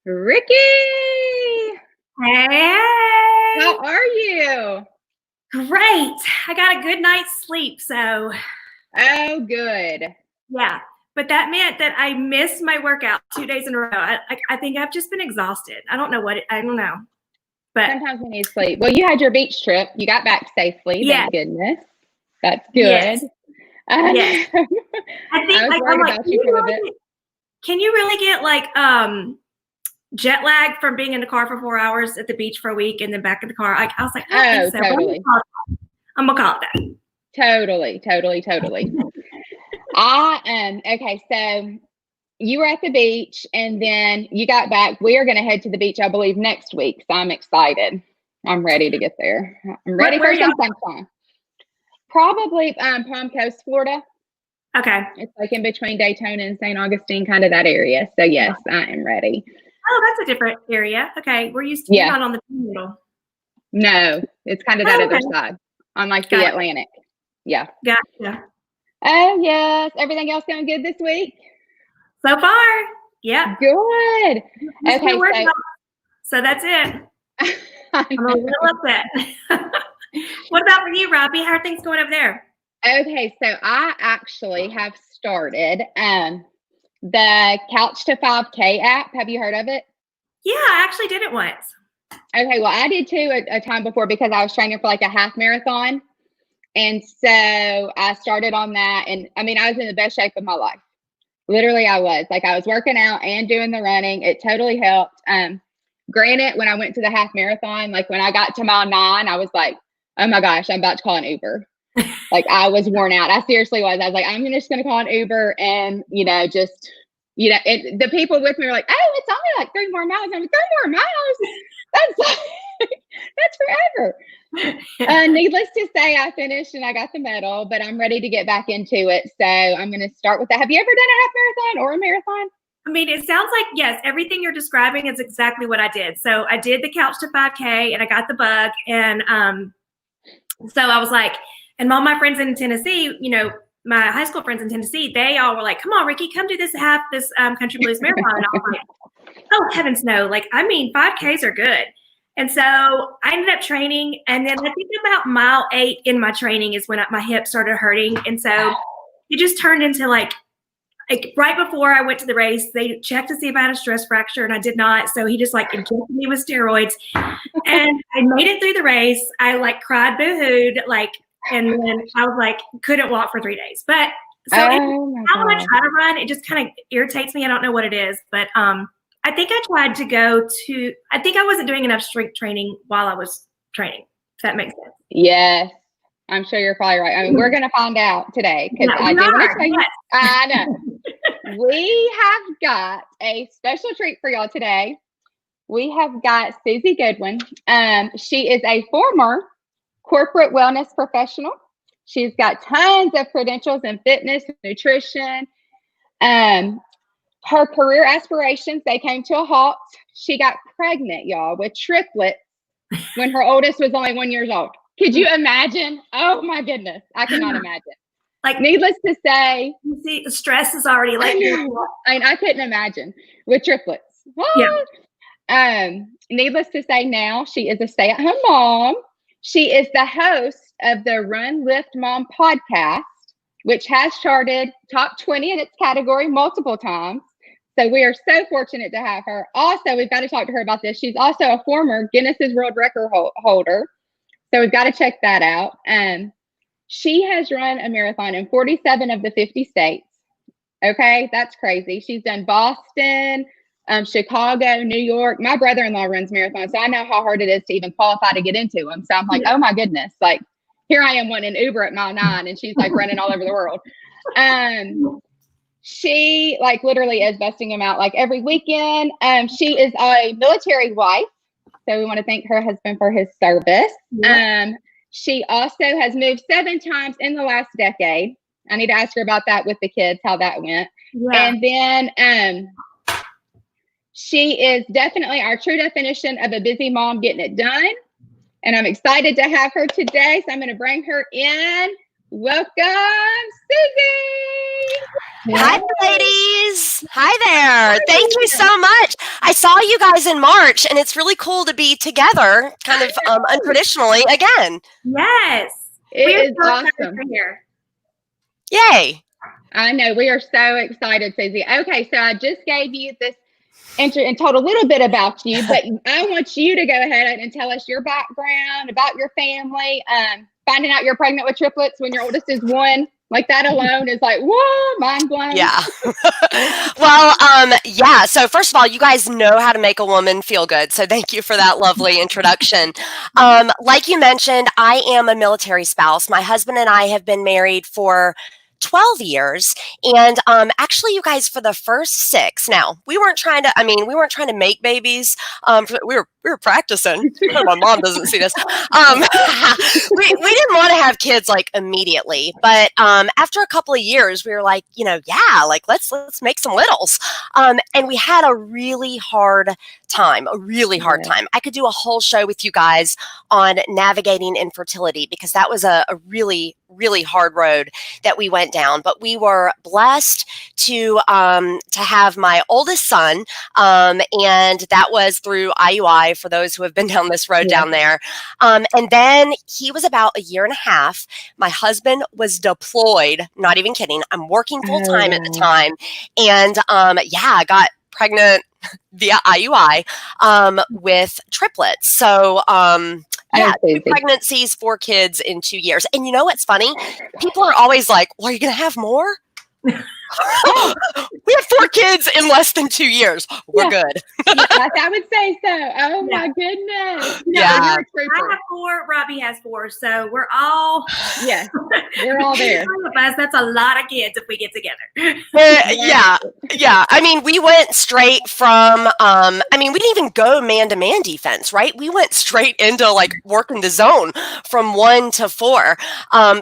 Ricci! Hey! How are you? Great. I got a good night's sleep, so. Oh, good. Yeah, but that meant that I missed my workout 2 days in a row. I think I've just been exhausted. I don't know. But sometimes we need sleep. Well, you had your beach trip. You got back safely. Yeah. Thank goodness. That's good. Yes. Yes. I was worried about you for a bit. Can you really get jet lag from being in the car for 4 hours at the beach for a week and then back in the car? I was like, I don't think so. Totally. I'm gonna call it that. Totally. Okay, so you were at the beach and then you got back. We are going to head to the beach, I believe, next week. So I'm excited. I'm ready to get there. I'm ready for some sunshine. Probably Palm Coast, Florida. Okay. It's like in between Daytona and St. Augustine, kind of that area. So yes, I am ready. Oh, that's a different area. Okay. We're used to being not on the middle. No, it's kind of that other side on like the Atlantic. Yeah. Gotcha. Oh, yes. Everything else going good this week? So far. Yeah. Good. Okay. So that's it. I'm a little upset. What about for you, Robbie? How are things going over there? Okay. So I actually have started the Couch to 5K app. Have you heard of it? Yeah, I actually did it once. Okay. Well, I did too a time before because I was training for like a half marathon. And so I started on that. And I mean, I was in the best shape of my life. Literally, I was. Like, I was working out and doing the running. It totally helped. Granted, when I went to the half marathon, like when I got to mile 9, I was like, oh my gosh, I'm about to call an Uber. Like, I was worn out. I seriously was. I was like, I'm just going to call an Uber and, the people with me were like, oh, it's only like 3 more miles. I'm like, 3 more miles? That's forever. Needless to say, I finished and I got the medal, but I'm ready to get back into it. So I'm going to start with that. Have you ever done a half marathon or a marathon? I mean, it sounds like, yes, everything you're describing is exactly what I did. So I did the Couch to 5K and I got the bug. And so I was like, and all my friends in Tennessee, my high school friends in Tennessee, they all were like, come on, Ricci, come do this Country Blues Marathon. And I was like, oh, heavens no. 5Ks are good. And so I ended up training. And then I think about mile 8 in my training is when my hip started hurting. And so it just turned into like right before I went to the race, they checked to see if I had a stress fracture and I did not. So he just injected me with steroids and I made it through the race. I cried boo-hooed, and then I was couldn't walk for 3 days. But so now when I try to run, it just kind of irritates me. I don't know what it is, but I think I tried to I think I wasn't doing enough strength training while I was training, if that makes sense. Yes. I'm sure you're probably right. I mean, we're going to find out today because I do want to tell you. Yes. I know. We have got a special treat for y'all today. We have got Suzy Goodwin. She is a former corporate wellness professional. She's got tons of credentials in fitness, nutrition. Her career aspirations, they came to a halt. She got pregnant, y'all, with triplets when her oldest was only 1 year old. Could you imagine? Oh my goodness. I cannot imagine. Needless to say, you see, the stress is already I couldn't imagine with triplets. Yeah. Needless to say, now she is a stay-at-home mom. She is the host of the Run Lift Mom podcast, which has charted top 20 in its category multiple times. So we are so fortunate to have her. Also, we've got to talk to her about this. She's also a former Guinness's World Record holder. So we've got to check that out. She has run a marathon in 47 of the 50 states. Okay, that's crazy. She's done Boston, Chicago, New York. My brother-in-law runs marathons, so I know how hard it is to even qualify to get into them. So I'm like, oh my goodness. Here I am wanting an Uber at mile 9 and she's running all over the world. She literally is busting them out every weekend. She is a military wife. So we want to thank her husband for his service. Yeah. She also has moved 7 times in the last decade. I need to ask her about that with the kids, how that went. Yeah. And then she is definitely our true definition of a busy mom getting it done. And I'm excited to have her today. So I'm going to bring her in. Welcome, Suzy. Hi, ladies. Hi there. Thank you so much. I saw you guys in March, and it's really cool to be together, kind of untraditionally again. Yes. It is awesome. Here. Yay. I know. We are so excited, Suzy. Okay, so I just gave you this intro and told a little bit about you, but I want you to go ahead and tell us your background, about your family, finding out you're pregnant with triplets when your oldest is 1. Like that alone is like, whoa, mind blown. Yeah. Well, yeah. So first of all, you guys know how to make a woman feel good. So thank you for that lovely introduction. Like you mentioned, I am a military spouse. My husband and I have been married for 12 years. And actually, you guys, for the first 6, now, we weren't trying to make babies. We were practicing. My mom doesn't see this. We didn't want to have kids like immediately. But after a couple of years, we were like, let's make some littles. And we had a really hard time. I could do a whole show with you guys on navigating infertility because that was a really, really hard road that we went down. But we were blessed to have my oldest son, and that was through IUI for those who have been down this road down there. And then he was about 1.5 years. My husband was deployed. Not even kidding. I'm working full time at the time, and I got pregnant via IUI with triplets. So 2 pregnancies, 4 kids in 2 years. And you know what's funny? People are always like, well, are you going to have more? We have 4 kids in less than 2 years. We're good. Yes, I would say so. Oh my goodness. I have 4. Robbie has 4. So we're all we're all there. That's a lot of kids if we get together. Yeah. I mean, we went straight from we didn't even go man-to-man defense, right? We went straight into like working the zone from 1 to 4.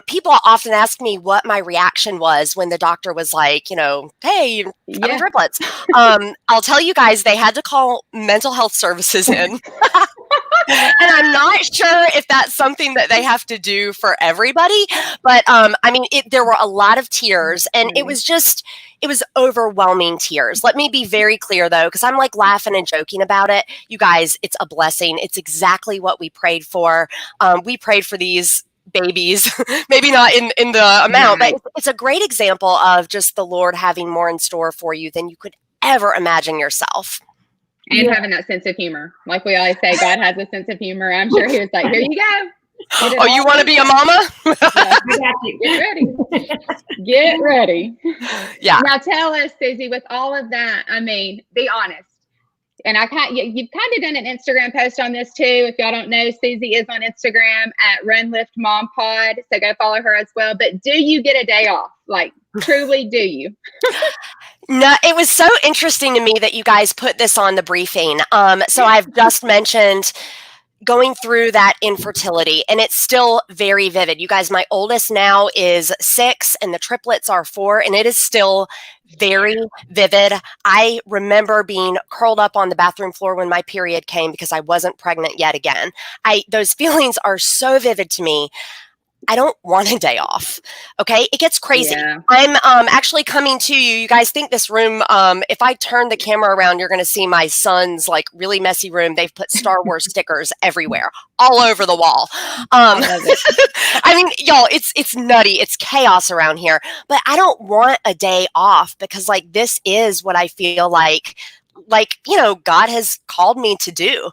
People often ask me what my reaction was when the doctor was like, hey, you're having triplets. I'll tell you guys, they had to call mental health services in. And I'm not sure if that's something that they have to do for everybody. But there were a lot of tears, and it was overwhelming tears. Let me be very clear, though, because I'm like laughing and joking about it. You guys, it's a blessing. It's exactly what we prayed for. We prayed for these babies, maybe not in the amount, but it's a great example of just the Lord having more in store for you than you could ever imagine yourself. And having that sense of humor. Like we always say, God has a sense of humor. I'm sure he was like, here you go. Oh, you want to be a mama? Get ready. Yeah. Now tell us, Suzy, with all of that, be honest. And you've kind of done an Instagram post on this too. If y'all don't know, Suzy is on Instagram at Run Lift Mom Pod. So go follow her as well. But do you get a day off? Like, truly, do you? No, it was so interesting to me that you guys put this on the briefing. So I've just mentioned going through that infertility, and it's still very vivid. You guys, my oldest now is 6 and the triplets are 4, and it is still very vivid. I remember being curled up on the bathroom floor when my period came because I wasn't pregnant yet again. Those feelings are so vivid to me. I don't want a day off. Okay. It gets crazy. Yeah. I'm actually coming to you. You guys think this room, if I turn the camera around, you're going to see my son's like really messy room. They've put Star Wars stickers everywhere, all over the wall. Y'all, it's nutty. It's chaos around here, but I don't want a day off because like, this is what I feel like, God has called me to do,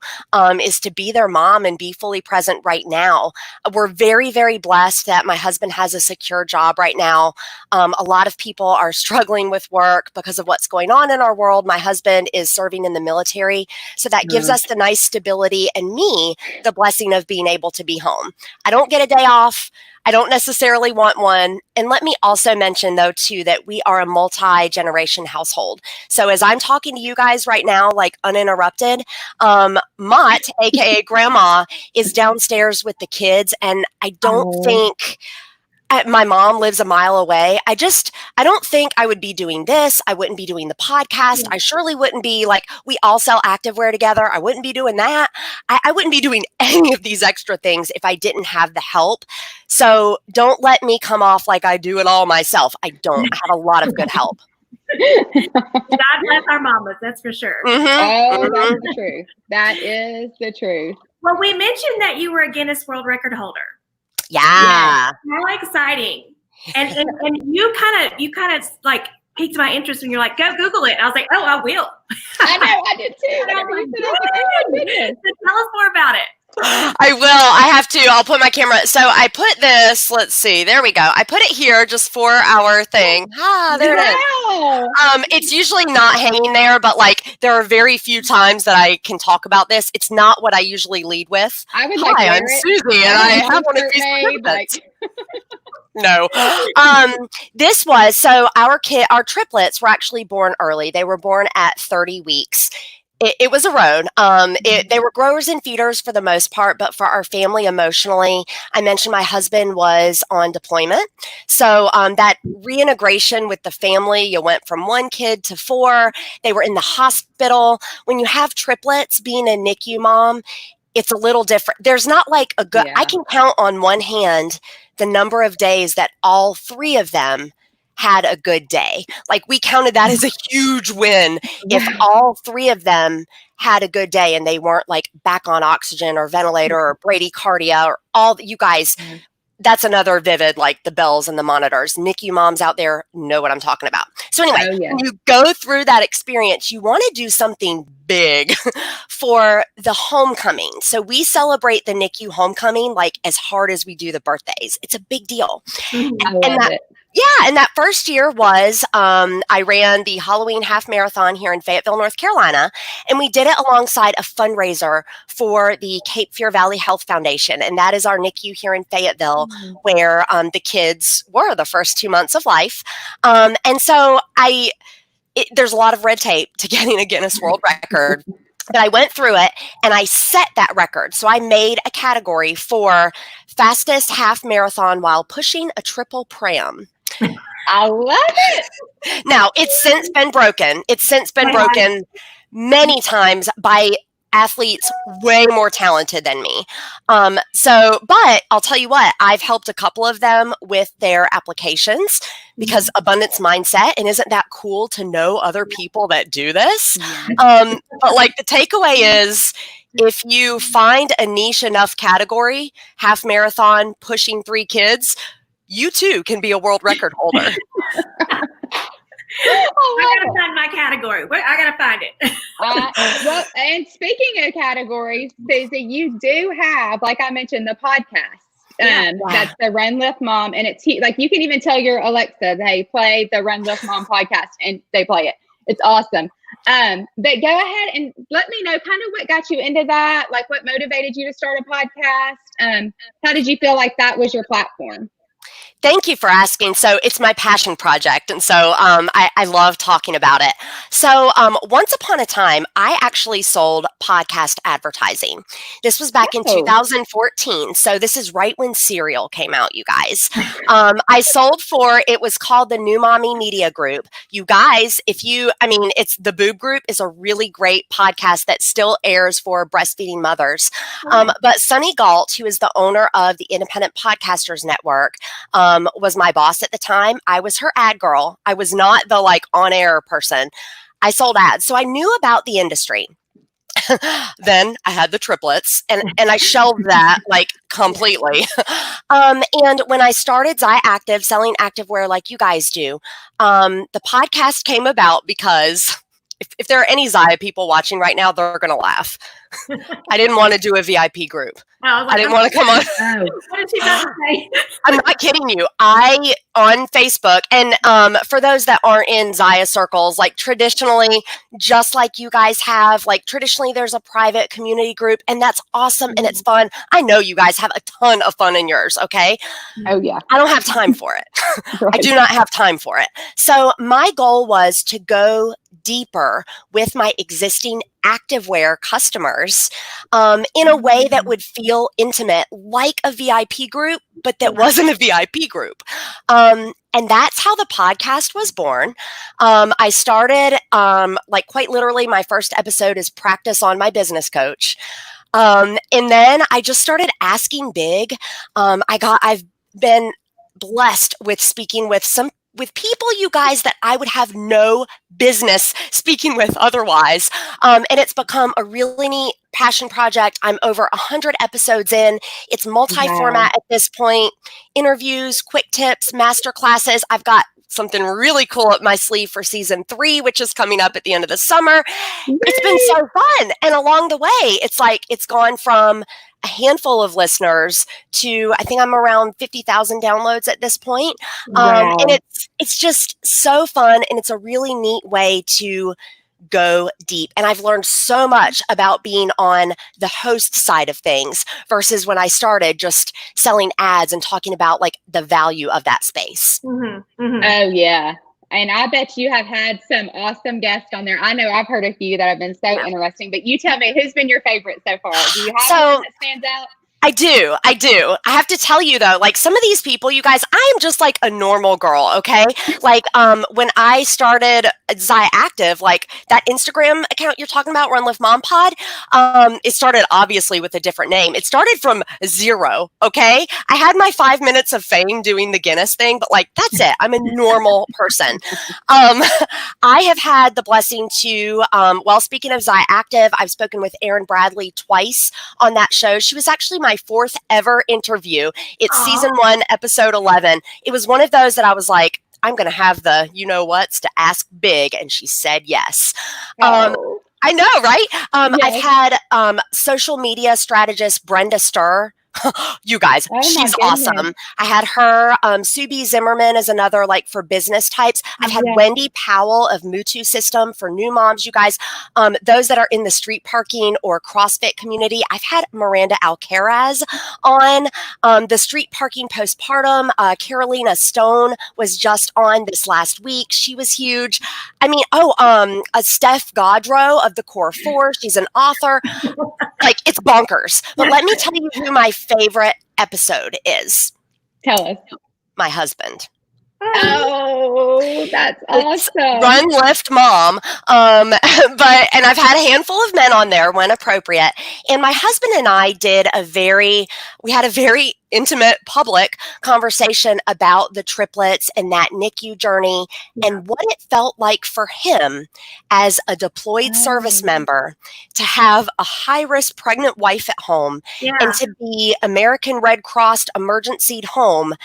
is to be their mom and be fully present right now. We're very, very blessed that my husband has a secure job right now. A lot of people are struggling with work because of what's going on in our world. My husband is serving in the military, so that gives us the nice stability and me the blessing of being able to be home. I don't get a day off. I don't necessarily want one. And let me also mention, though, too, that we are a multi-generation household. So as I'm talking to you guys right now, like uninterrupted, Mott, aka Grandma, is downstairs with the kids. And I don't think my mom lives a mile away. I don't think I would be doing this. I wouldn't be doing the podcast. I surely wouldn't be like, we all sell activewear together. I wouldn't be doing that. I wouldn't be doing any of these extra things if I didn't have the help. So don't let me come off like I do it all myself. I don't. I have a lot of good help. God bless our mamas, that's for sure. Oh, that's the truth. That is the truth. Well, we mentioned that you were a Guinness World Record holder. Yeah. How exciting. And you kind of like piqued my interest when you're like, go Google it. I was like, oh, I will. I know, I did too. And I'm like, oh my goodness. So tell us more about it. I will. I have to. I'll put my camera. So I put this. Let's see. There we go. I put it here just for our thing. There it is. It's usually not hanging there, but like there are very few times that I can talk about this. It's not what I usually lead with. I would like. Hi, I'm Suzy, and I have one of these triplets. No. This was so our triplets were actually born early. They were born at 30 weeks. It was a road. They were growers and feeders for the most part, but for our family emotionally, I mentioned my husband was on deployment. So that reintegration with the family, you went from 1 kid to 4. They were in the hospital. When you have triplets, being a NICU mom, it's a little different. There's not like a good, I can count on one hand the number of days that all 3 of them had a good day. Like we counted that as a huge win if all 3 of them had a good day and they weren't like back on oxygen or ventilator or bradycardia or all you guys. That's another vivid, like the bells and the monitors. NICU moms out there know what I'm talking about. So anyway, when you go through that experience, you want to do something big for the homecoming. So we celebrate the NICU homecoming like as hard as we do the birthdays. It's a big deal. I love it. Yeah, and that first year was I ran the Halloween half marathon here in Fayetteville, North Carolina, and we did it alongside a fundraiser for the Cape Fear Valley Health Foundation, and that is our NICU here in Fayetteville, where the kids were the first 2 months of life, and so there's a lot of red tape to getting a Guinness World Record. But I went through it and I set that record. So I made a category for fastest half marathon while pushing a triple pram. I love it. Now, it's since been broken. Many times by athletes way more talented than me. But I'll tell you what, I've helped a couple of them with their applications because abundance mindset. And isn't that cool to know other people that do this? But like the takeaway is, if you find a niche enough category, half marathon, pushing 3 kids, you too can be a world record holder. I gotta find my category. I gotta find it. Well, and speaking of categories, Suzy, you do have, like I mentioned, the podcast. That's the Run Lift Mom, and it's like you can even tell your Alexa, "Hey, play the Run Lift Mom podcast," and they play it. It's awesome. But go ahead and let me know kind of what got you into that, like what motivated you to start a podcast. How did you feel like that was your platform? Thank you for asking. So it's my passion project. And so I love talking about it. So once upon a time, I actually sold podcast advertising. This was back in 2014. So this is right when cereal came out, you guys. I sold it was called the New Mommy Media Group. You guys, it's the Boob Group is a really great podcast that still airs for breastfeeding mothers. But Sunny Galt, who is the owner of the Independent Podcasters Network, was my boss at the time. I was her ad girl. I was not the on-air person. I sold ads. So I knew about the industry. Then I had the triplets and I shelved that completely. And when I started Zaya Active, selling activewear like you guys do, the podcast came about because if there are any Zaya people watching right now, they're going to laugh. I didn't want to do a VIP group. I didn't want to come on. What did she say? I'm not kidding you. On Facebook, and for those that aren't in Zaya circles, traditionally, just like you guys have, traditionally there's a private community group, and that's awesome and it's fun. I know you guys have a ton of fun in yours, okay? Oh, yeah. I don't have time for it. Right. I do not have time for it. So my goal was to go deeper with my existing activewear customers in a way that would feel intimate, like a VIP group, but that wasn't a VIP group. And that's how the podcast was born. I started, quite literally, my first episode is practice on my business coach. And then I just started asking big. I've been blessed with speaking with some with people, you guys, that I would have no business speaking with otherwise. And it's become a really neat passion project. I'm over 100 episodes in. It's multi-format at this point. Interviews, quick tips, master classes. I've got something really cool up my sleeve for season 3, which is coming up at the end of the summer. Yay! It's been so fun. And along the way, it's like it's gone from a handful of listeners to I think I'm around 50,000 downloads at this point. Wow. And it's just so fun, and it's a really neat way to go deep. And I've learned so much about being on the host side of things versus when I started just selling ads and talking about like the value of that space. Mm-hmm, mm-hmm. Oh yeah. And I bet you have had some awesome guests on there. I know I've heard a few that have been so interesting, but you tell me, who's been your favorite so far? Do you have one that stands out? I do. I have to tell you though, like some of these people, you guys, I am just like a normal girl, okay? Like when I started Zy Active, like that Instagram account you're talking about, Run Lift Mom Pod, it started obviously with a different name. It started from 0, okay? I had my 5 minutes of fame doing the Guinness thing, but like that's it. I'm a normal person. I have had the blessing to, well, speaking of Zy Active, I've spoken with Erin Bradley twice on that show. She was actually my 4th ever interview. It's season 1, episode 11. It was one of those that I was like, I'm going to have the you-know-whats to ask big. And she said yes. I know, right? Yes. I've had social media strategist Brenda Sturr. You guys, she's awesome. I had her. Suzy Zimmerman is another like for business types. I've had Wendy Powell of Mutu System for new moms. You guys, those that are in the street parking or CrossFit community. I've had Miranda Alcaraz on the street parking postpartum. Carolina Stone was just on this last week. She was huge. I mean, Steph Godrow of the Core 4. She's an author. Like it's bonkers. But let me tell you who my favorite episode is. Tell us. My husband. Oh, that's awesome. Run Lift Mom. And I've had a handful of men on there when appropriate. And my husband and I we had a very intimate public conversation about the triplets and that NICU journey and what it felt like for him as a deployed service member to have a high-risk pregnant wife at home and to be American Red Cross emergency'd home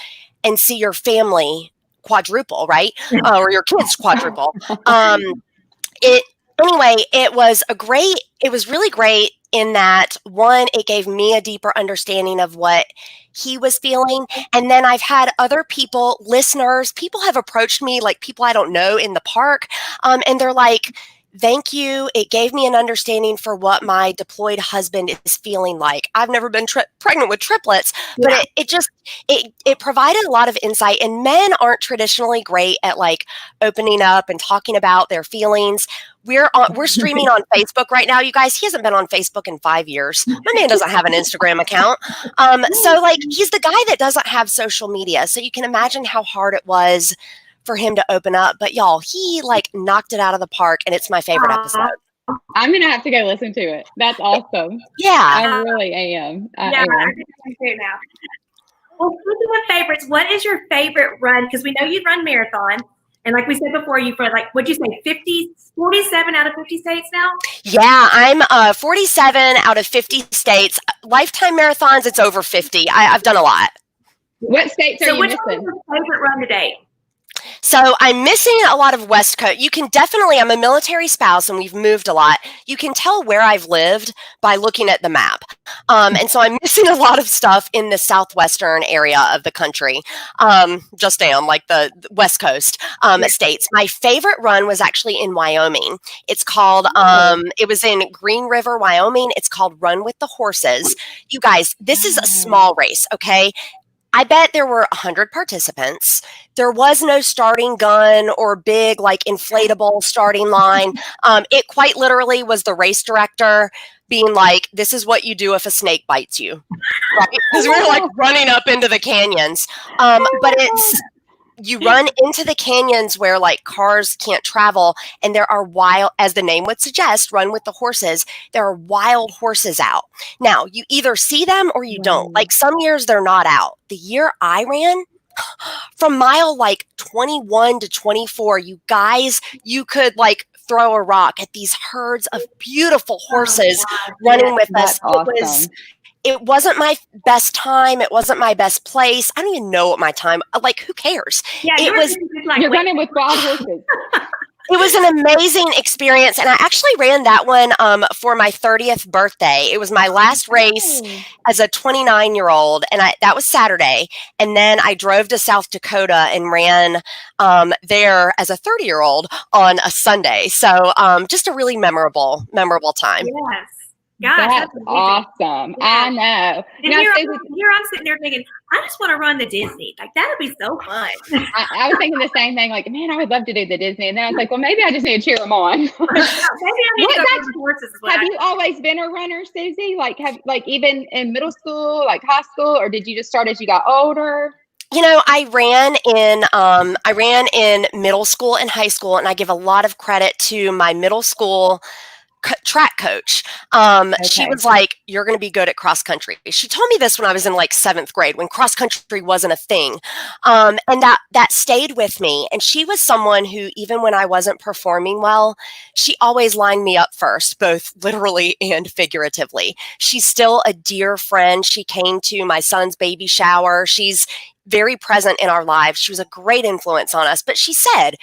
and see your family quadruple, right? Or your kids quadruple. It was really great in that one, it gave me a deeper understanding of what he was feeling. And then I've had other people, listeners, people have approached me, like people I don't know in the park. And they're like, thank you. It gave me an understanding for what my deployed husband is feeling like. I've never been pregnant with triplets, but it provided a lot of insight. And men aren't traditionally great at like opening up and talking about their feelings. We're streaming on Facebook right now, you guys. He hasn't been on Facebook in 5 years. My man doesn't have an Instagram account. So like he's the guy that doesn't have social media. So you can imagine how hard it was for him to open up. But y'all, he like knocked it out of the park, and it's my favorite episode. I'm going to have to go listen to it. That's awesome. Yeah. I really am. I can do now. Well, speaking of favorites, what is your favorite run? Because we know you run marathon. And like we said before, you've run like, what'd you say, 47 out of 50 states now? Yeah, I'm 47 out of 50 states. Lifetime marathons, it's over 50. I've done a lot. What states are you missing? Which one is your favorite run to date? So I'm missing a lot of West Coast. You can definitely, I'm a military spouse and we've moved a lot. You can tell where I've lived by looking at the map. And so I'm missing a lot of stuff in the southwestern area of the country, just down like the West Coast states. My favorite run was actually in Wyoming. It's called, it was in Green River, Wyoming. It's called Run with the Horses. You guys, this is a small race, okay? I bet there were 100 participants. There was no starting gun or big, like, inflatable starting line. It quite literally was the race director being like, this is what you do if a snake bites you. Right? Because we were, like, running up into the canyons. But you run into the canyons where, like, cars can't travel, and there are wild, as the name would suggest, Run with the Horses, there are wild horses out. Now, you either see them or you don't. Like, some years they're not out. The year I ran, from mile like 21 to 24, you guys, you could like throw a rock at these herds of beautiful horses running with us. Awesome. It wasn't my best time. It wasn't my best place. I don't even know what my time, like, who cares? Yeah, it was, you're running with wild horses. It was an amazing experience, and I actually ran that one for my 30th birthday. It was my last race as a 29-year-old, and that was Saturday. And then I drove to South Dakota and ran there as a 30-year-old on a Sunday. So just a really memorable time. Yes. Gosh, that's awesome. Yeah. I know. And here I'm sitting there thinking, I just want to run the Disney. Like, that would be so fun. I was thinking the same thing. Like, man, I would love to do the Disney. And then I was like, well, maybe I just need to cheer them on. Maybe I need to go run horses. Have you always been a runner, Suzy? Like, even in middle school, like high school, or did you just start as you got older? You know, I ran in middle school and high school, and I give a lot of credit to my middle school track coach. She was like, you're going to be good at cross country. She told me this when I was in like 7th grade, when cross country wasn't a thing. And that stayed with me. And she was someone who, even when I wasn't performing well, she always lined me up first, both literally and figuratively. She's still a dear friend. She came to my son's baby shower. She's very present in our lives. She was a great influence on us. But she said,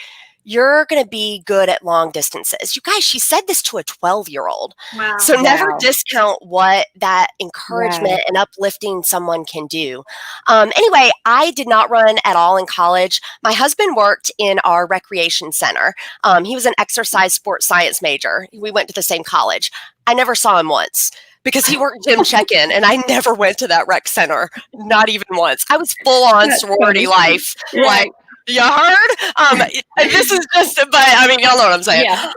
you're going to be good at long distances. You guys, she said this to a 12-year-old. Wow. So never discount what that encouragement and uplifting someone can do. Anyway, I did not run at all in college. My husband worked in our recreation center. He was an exercise sports science major. We went to the same college. I never saw him once, because he worked gym check-in, and I never went to that rec center, not even once. I was full on sorority life, like, you heard? This is just, but I mean, y'all know what I'm saying. Yeah.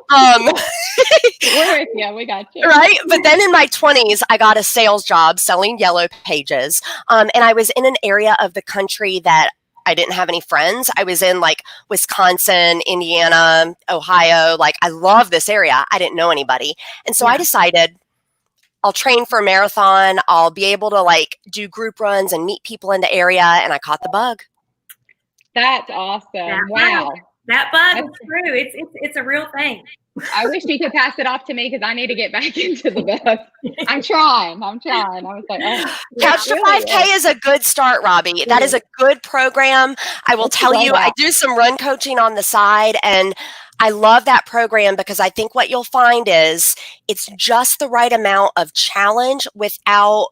We're with you. We got you. Right? But then in my 20s, I got a sales job selling yellow pages. And I was in an area of the country that I didn't have any friends. I was in like Wisconsin, Indiana, Ohio. Like, I love this area. I didn't know anybody. And so I decided, I'll train for a marathon. I'll be able to like do group runs and meet people in the area. And I caught the bug. That's awesome. Wow. That bug is true. It's a real thing. I wish you could pass it off to me, because I need to get back into the bug. I'm trying. I was like, Couch to 5K is a good start, Robbie. That is a good program. I will tell you, I do some run coaching on the side, and I love that program, because I think what you'll find is it's just the right amount of challenge without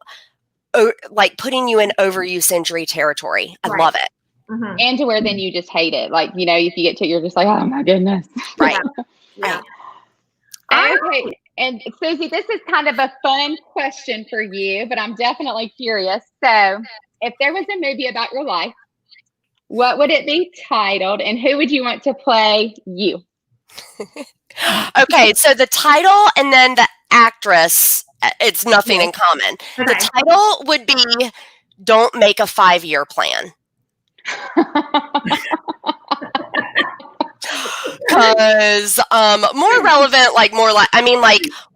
like putting you in overuse injury territory. I love it. Mm-hmm. And to where then you just hate it. Like, you know, if you get to it, you're just like, oh my goodness. Right. Yeah. Okay. And Suzy, this is kind of a fun question for you, but I'm definitely curious. So if there was a movie about your life, what would it be titled, and who would you want to play you? Okay. So the title and then the actress, it's nothing in common. Okay. The title would be Don't Make a 5-Year Plan. Because more relevant, like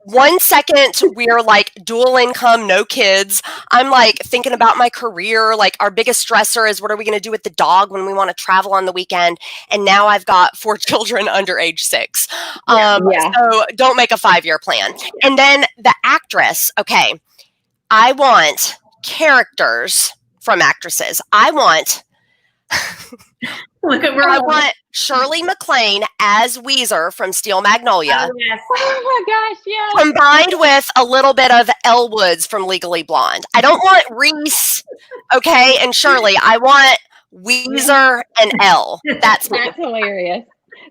1 second we're like dual income, no kids. I'm like thinking about my career. Like, our biggest stressor is, what are we going to do with the dog when we want to travel on the weekend? And now I've got 4 children under age 6. So don't make a 5-year plan. And then the actress. Okay, I want characters from actresses. I want Shirley MacLaine as Weezer from Steel Magnolia. Oh, yes. Oh my gosh, yeah. Combined with a little bit of Elle Woods from Legally Blonde. I don't want Reese, okay, and Shirley. I want Weezer and Elle. That's hilarious.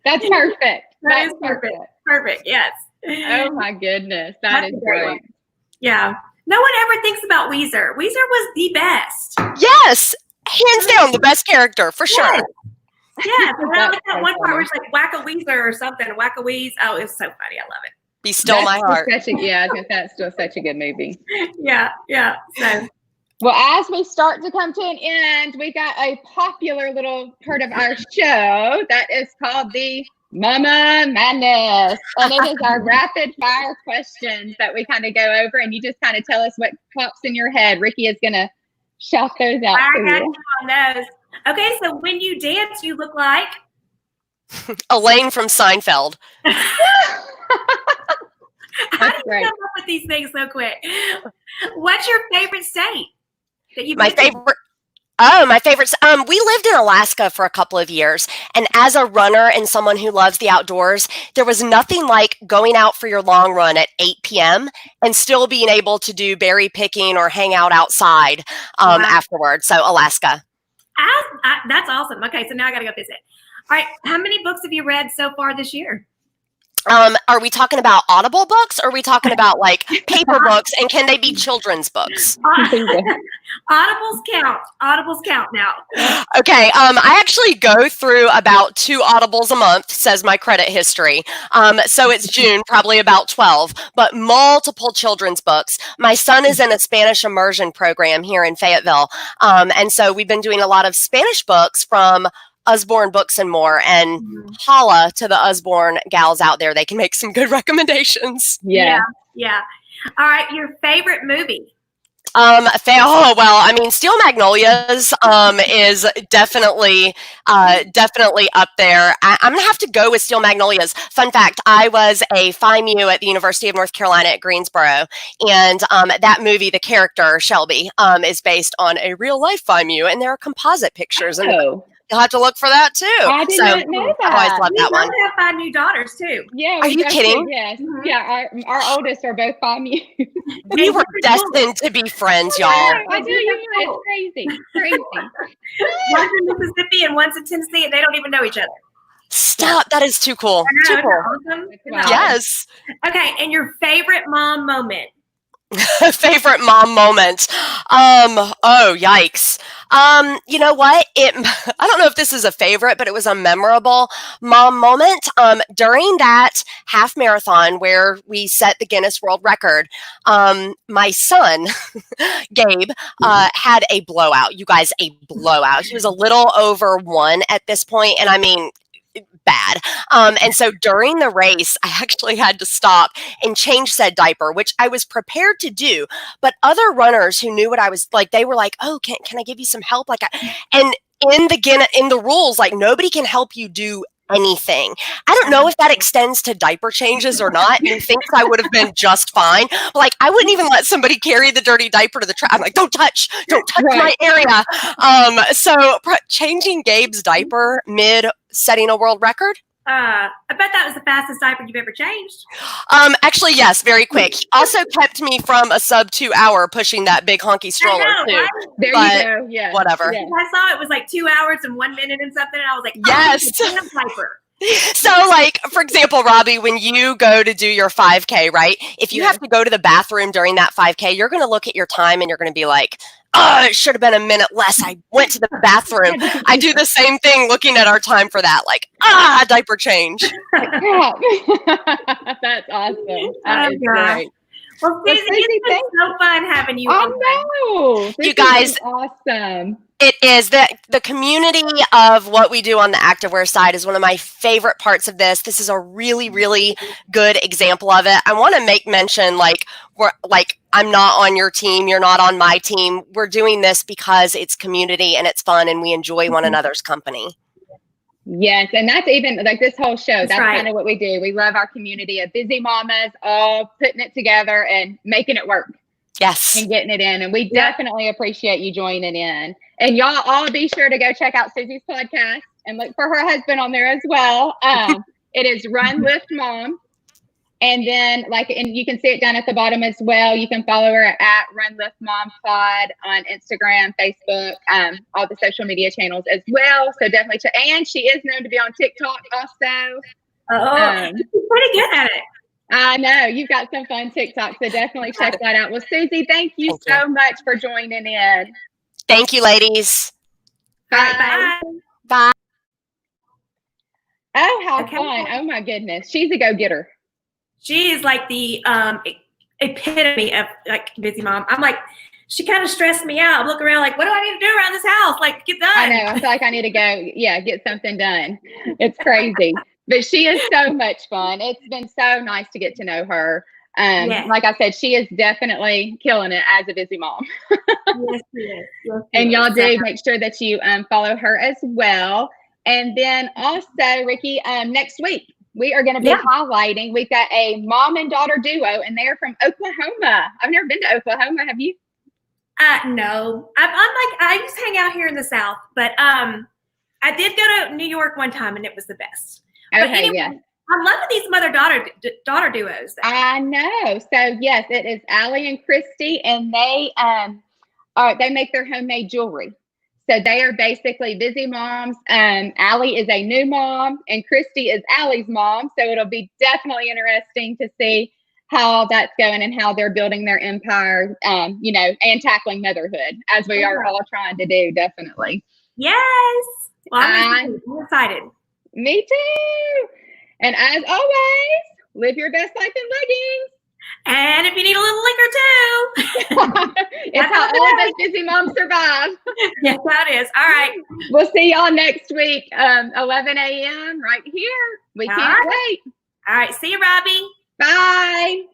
That's perfect. That's perfect. Perfect, yes. Oh my goodness. That's great. One. Yeah. No one ever thinks about Weezer. Weezer was the best. Yes. Hands down, the best character, for sure. Yeah, and I like that one part where it's like Whack-a-Weezer or something, Whack-a-Weeze. Oh, it was so funny. I love it. Be Still My Heart. That's still such a good movie. Yeah. So, well, as we start to come to an end, we got a popular little part of our show that is called the Mama Madness. And it is our rapid fire questions that we kind of go over, and you just kind of tell us what pops in your head. Ricky is going to shout those out. I got you on those. Okay, so when you dance, you look like Elaine from Seinfeld. How do you come up with these things so quick? What's your favorite state that you've My lived in? favorite. Oh, my favorites. We lived in Alaska for a couple of years, and as a runner and someone who loves the outdoors, there was nothing like going out for your long run at 8 p.m. and still being able to do berry picking or hang out outside afterwards. So Alaska. That's awesome. Okay, so now I got to go visit. All right, how many books have you read so far this year? Are we talking about Audible books, or are we talking about like paper books, and can they be children's books? Audibles count. Audibles count now. Okay, I actually go through about 2 Audibles a month, says my credit history. So it's June, probably about 12, but multiple children's books. My son is in a Spanish immersion program here in Fayetteville, and so we've been doing a lot of Spanish books from Usborne Books and More, and holla to the Usborne gals out there. They can make some good recommendations. Yeah. All right, your favorite movie? Well, I mean, Steel Magnolias is definitely up there. I'm gonna have to go with Steel Magnolias. Fun fact: I was a Phi Mu at the University of North Carolina at Greensboro, and that movie, the character Shelby, is based on a real life Phi Mu, and there are composite pictures. And you'll have to look for that too. I did not know that. I always loved that one. We have 5 new daughters too. Yeah. Are you kidding? Yes. Yeah. Our oldest are both Phi Mu. We were destined to be friends, y'all. I do. It's crazy. One's in Mississippi and one's in Tennessee, and they don't even know each other. Stop! That is too cool. Too cool. Awesome. Yes. Okay, and your favorite mom moment? Favorite mom moment. Oh, yikes. You know what? I don't know if this is a favorite, but it was a memorable mom moment. During that half marathon where we set the Guinness World Record, my son, Gabe, had a blowout. You guys, a blowout. He was a little over 1 at this point, and I mean, bad. And so during the race, I actually had to stop and change said diaper, which I was prepared to do. But other runners who knew what I was like, they were like, "Oh, can I give you some help?" And in the rules, like nobody can help you do anything. I don't know if that extends to diaper changes or not. He thinks I would have been just fine. But like, I wouldn't even let somebody carry the dirty diaper to the track. I'm like, don't touch my area. So changing Gabe's diaper mid setting a world record. I bet that was the fastest diaper you've ever changed. Actually, yes, very quick. He also kept me from a sub 2 hour pushing that big honky stroller too. Right? There you go. Yeah. Whatever. Yeah. I saw it was like 2 hours and 1 minute and something, and I was like, yes. Damn diaper. So, like, for example, Robbie, when you go to do your 5K, right? If you have to go to the bathroom during that 5K, you're going to look at your time and you're going to be like, oh, it should have been a minute less. I went to the bathroom. I do the same thing looking at our time for that. Like, diaper change. That's awesome. That is great. Well, Suzy, it's been so fun having you on. know. You guys, awesome. It is the community of what we do on the activewear side is one of my favorite parts of this. This is a really, really good example of it. I want to make mention, I'm not on your team, you're not on my team. We're doing this because it's community and it's fun and we enjoy one another's company. Yes, and that's even like this whole show. That's right. kind of what we do. We love our community of busy mamas, all putting it together and making it work. Yes. And getting it in. And we definitely appreciate you joining in. And y'all all be sure to go check out Suzy's podcast and look for her husband on there as well. It is Run Lift Mom. And then and you can see it down at the bottom as well. You can follow her at Run Lift Mom Pod on Instagram, Facebook, all the social media channels as well. So definitely and she is known to be on TikTok also. She's pretty good at it. I know you've got some fun TikTok, so definitely check that out. Well, Suzy, thank you so much for joining in. Thank you, ladies. Bye. Bye. Oh, how fun. Oh, my goodness. She's a go-getter. She is like the epitome of like busy mom. I'm like, she kind of stressed me out. I'm looking around like, what do I need to do around this house? Like, get done. I know. I feel like I need to go, get something done. It's crazy. But she is so much fun. It's been so nice to get to know her. Yes. Like I said, she is definitely killing it as a busy mom. Yes, she is. Yes, she And y'all is. do make sure that you follow her as well. And then also, Ricci, next week we are going to be highlighting. We've got a mom and daughter duo, and they're from Oklahoma. I've never been to Oklahoma. Have you? No, I'm like, I used to hang out here in the South, but I did go to New York one time, and it was the best. Okay, but anyway, yes. I'm loving these mother-daughter duos. Though. I know. So yes, it is Allie and Christy, and they make their homemade jewelry. So they are basically busy moms. Allie is a new mom, and Christy is Allie's mom. So it'll be definitely interesting to see how that's going and how they're building their empire, you know, and tackling motherhood as we are all trying to do, definitely. Yes. Well, I'm excited. Me too. And as always, live your best life in leggings. And if you need a little liquor too. It's how all of us busy moms survive. Yes, that is. All right. We'll see y'all next week, 11 a.m. right here. We can't wait. All right. See you, Robbie. Bye.